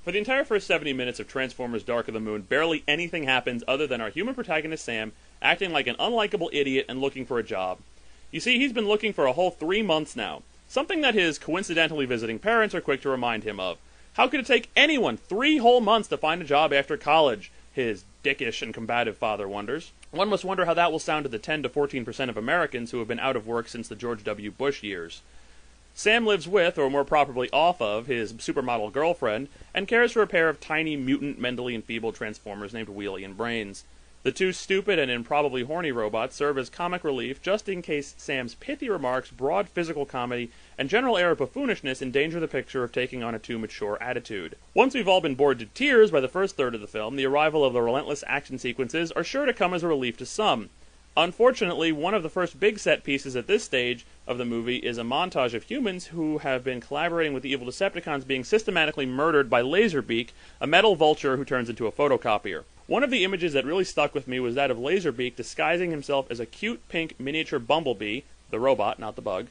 For the entire first 70 minutes of Transformers Dark of the Moon, barely anything happens other than our human protagonist Sam acting like an unlikable idiot and looking for a job. You see, he's been looking for a whole 3 months now, something that his coincidentally visiting parents are quick to remind him of. How could it take anyone 3 whole months to find a job after college? His dickish and combative father wonders. One must wonder how that will sound to the 10 to 14% of Americans who have been out of work since the George W. Bush years. Sam lives with, or more properly off of, his supermodel girlfriend, and cares for a pair of tiny, mutant, mentally enfeebled Transformers named Wheelie and Brains. The two stupid and improbably horny robots serve as comic relief just in case Sam's pithy remarks, broad physical comedy, and general air of buffoonishness endanger the picture of taking on a too mature attitude. Once we've all been bored to tears by the first third of the film, the arrival of the relentless action sequences are sure to come as a relief to some. Unfortunately, one of the first big set pieces at this stage of the movie is a montage of humans who have been collaborating with the evil Decepticons being systematically murdered by Laserbeak, a metal vulture who turns into a photocopier. One of the images that really stuck with me was that of Laserbeak disguising himself as a cute pink miniature bumblebee, the robot, not the bug,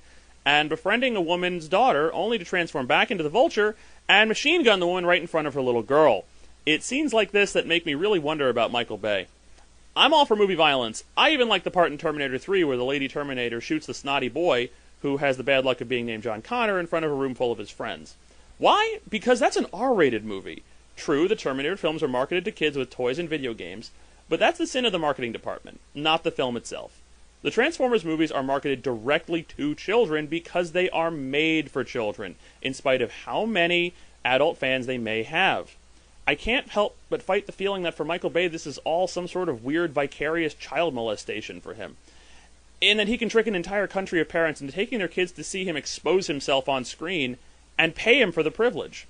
and befriending a woman's daughter only to transform back into the vulture and machine gun the woman right in front of her little girl. It's scenes like this that make me really wonder about Michael Bay. I'm all for movie violence. I even like the part in Terminator 3 where the Lady Terminator shoots the snotty boy, who has the bad luck of being named John Connor, in front of a room full of his friends. Why? Because that's an R-rated movie. True, the Terminator films are marketed to kids with toys and video games, but that's the sin of the marketing department, not the film itself. The Transformers movies are marketed directly to children because they are made for children, in spite of how many adult fans they may have. I can't help but fight the feeling that for Michael Bay this is all some sort of weird vicarious child molestation for him, and that he can trick an entire country of parents into taking their kids to see him expose himself on screen and pay him for the privilege.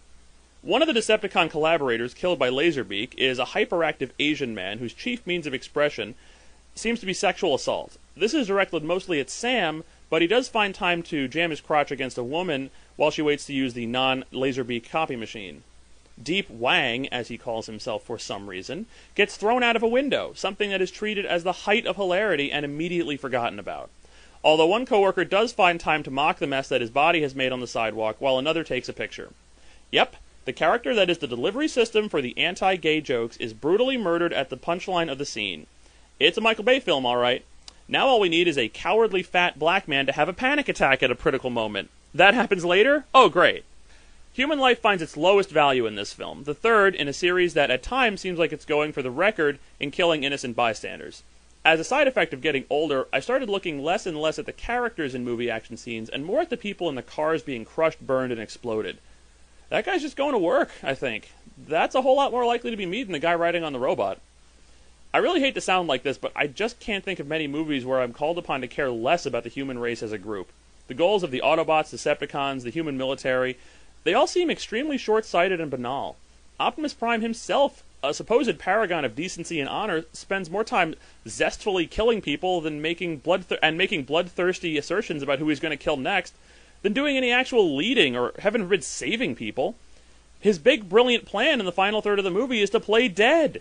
One of the Decepticon collaborators killed by Laserbeak is a hyperactive Asian man whose chief means of expression seems to be sexual assault. This is directed mostly at Sam, but he does find time to jam his crotch against a woman while she waits to use the non-Laserbeak copy machine. Deep Wang, as he calls himself for some reason, gets thrown out of a window, something that is treated as the height of hilarity and immediately forgotten about. Although one coworker does find time to mock the mess that his body has made on the sidewalk while another takes a picture. Yep, the character that is the delivery system for the anti-gay jokes is brutally murdered at the punchline of the scene. It's a Michael Bay film, alright. Now all we need is a cowardly fat black man to have a panic attack at a critical moment. That happens later? Oh, great. Human life finds its lowest value in this film, the third in a series that at times seems like it's going for the record in killing innocent bystanders. As a side effect of getting older, I started looking less and less at the characters in movie action scenes and more at the people in the cars being crushed, burned, and exploded. That guy's just going to work, I think. That's a whole lot more likely to be me than the guy riding on the robot. I really hate to sound like this, but I just can't think of many movies where I'm called upon to care less about the human race as a group. The goals of the Autobots, Decepticons, the human military, they all seem extremely short-sighted and banal. Optimus Prime himself, a supposed paragon of decency and honor, spends more time zestfully killing people than making bloodthirsty assertions about who he's going to kill next, than doing any actual leading or, heaven forbid, saving people. His big, brilliant plan in the final third of the movie is to play dead.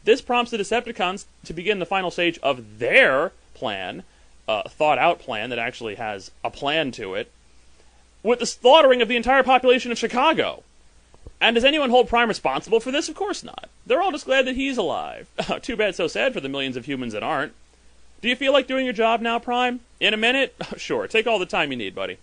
This prompts the Decepticons to begin the final stage of their plan, a thought-out plan that actually has a plan to it, with the slaughtering of the entire population of Chicago. And does anyone hold Prime responsible for this? Of course not. They're all just glad that he's alive. Too bad, so sad for the millions of humans that aren't. Do you feel like doing your job now, Prime? In a minute? Sure, take all the time you need, buddy.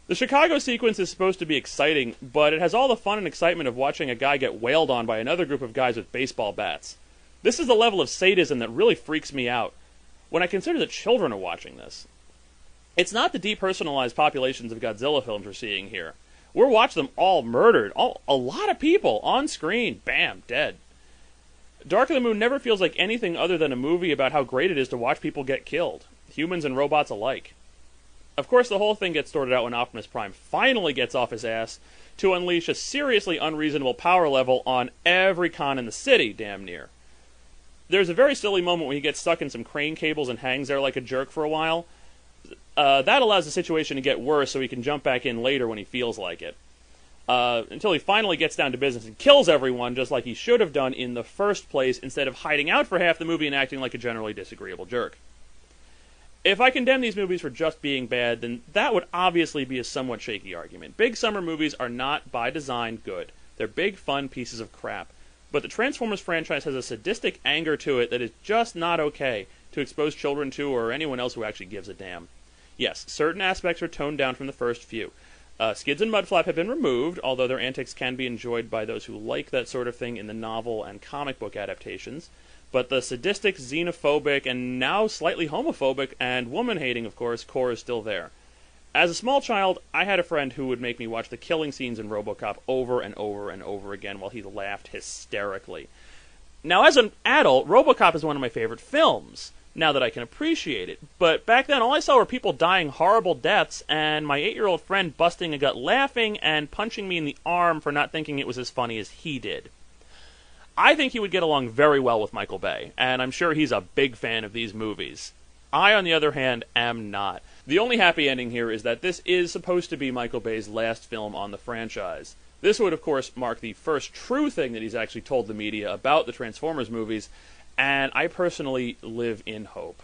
The Chicago sequence is supposed to be exciting, but it has all the fun and excitement of watching a guy get wailed on by another group of guys with baseball bats. This is the level of sadism that really freaks me out when I consider that children are watching this. It's not the depersonalized populations of Godzilla films we're seeing here. We're watching them all murdered, a lot of people on screen, bam, dead. Dark of the Moon never feels like anything other than a movie about how great it is to watch people get killed, humans and robots alike. Of course, the whole thing gets sorted out when Optimus Prime finally gets off his ass to unleash a seriously unreasonable power level on every con in the city, damn near. There's a very silly moment when he gets stuck in some crane cables and hangs there like a jerk for a while. That allows the situation to get worse so he can jump back in later when he feels like it. Until he finally gets down to business and kills everyone just like he should have done in the first place instead of hiding out for half the movie and acting like a generally disagreeable jerk. If I condemn these movies for just being bad, then that would obviously be a somewhat shaky argument. Big summer movies are not, by design, good. They're big, fun pieces of crap. But the Transformers franchise has a sadistic anger to it that is just not okay to expose children to or anyone else who actually gives a damn. Yes, certain aspects are toned down from the first few. Skids and Mudflap have been removed, although their antics can be enjoyed by those who like that sort of thing in the novel and comic book adaptations. But the sadistic, xenophobic, and now slightly homophobic and woman-hating, of course, core is still there. As a small child, I had a friend who would make me watch the killing scenes in RoboCop over and over and over again while he laughed hysterically. Now, as an adult, RoboCop is one of my favorite films, now that I can appreciate it. But back then, all I saw were people dying horrible deaths, and my 8-year-old friend busting a gut laughing and punching me in the arm for not thinking it was as funny as he did. I think he would get along very well with Michael Bay, and I'm sure he's a big fan of these movies. I, on the other hand, am not. The only happy ending here is that this is supposed to be Michael Bay's last film on the franchise. This would, of course, mark the first true thing that he's actually told the media about the Transformers movies, and I personally live in hope.